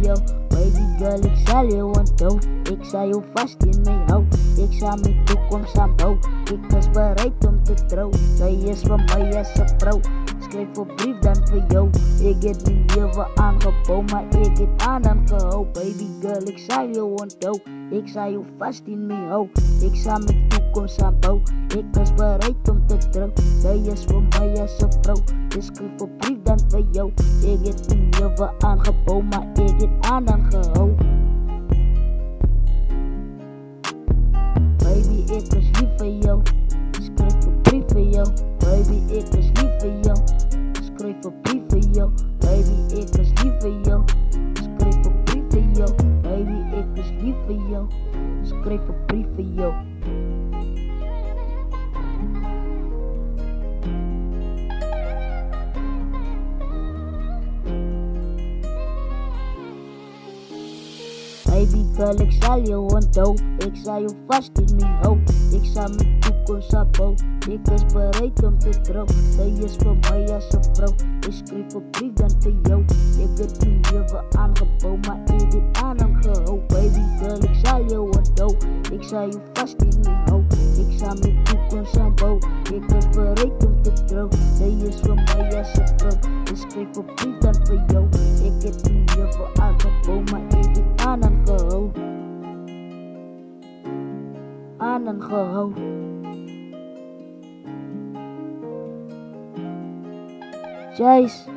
jou. Baby girl, ik zal je ontdoen. Ik zal je vast in mij houden. Ik zal mijn toekomst aanbouwen. Ik was bereid om te trouwen. Zij is voor mij als een vrouw. Schrijf een brief dan voor jou. Ik heb mijn leven aangebouwd, maar ik heb aangehouden. Baby girl, ik zal je onthouden. Ik zal je vast in mij houden. Ik zal mijn toekomst aanbouwen. Ik was bereid om te trouwen. Zij is voor mij als een vrouw. Dus schrijf een brief dan voor jou. Ik heb mijn leven aangebouwd, maar ik heb aangehouden. Baby, ik was lief voor jou. Schrijf een brief voor jou. Baby, ik was lief voor jou. Schrijf een brief voor jou. Baby, ik was lief voor jou. Schrijf een brief voor jou. Baby, ik was lief voor jou. Schrijf een brief voor jou. Baby girl, ik zal je onthouden. Ik zal je vast in mij houden. Ik zal mijn toekomst aanbouwen. Ik was bereid om te trouwen. Zij is voor mij als een vrouw. Ik schreef een brief dan voor jou. Ik heb mijn leven aangebouwd, maar ik heb aangehouden. Baby girl, ik zal je onthouden. Ik zal je vast in mij houden. Ik zal mijn toekomst aanbouwen. Ik was bereid om te trouwen. Zij is voor mij als een vrouw. Ik schreef een brief dan voor jou. Ik heb mijn leven aangebouwd, maar ik heb aangehouden. Jace.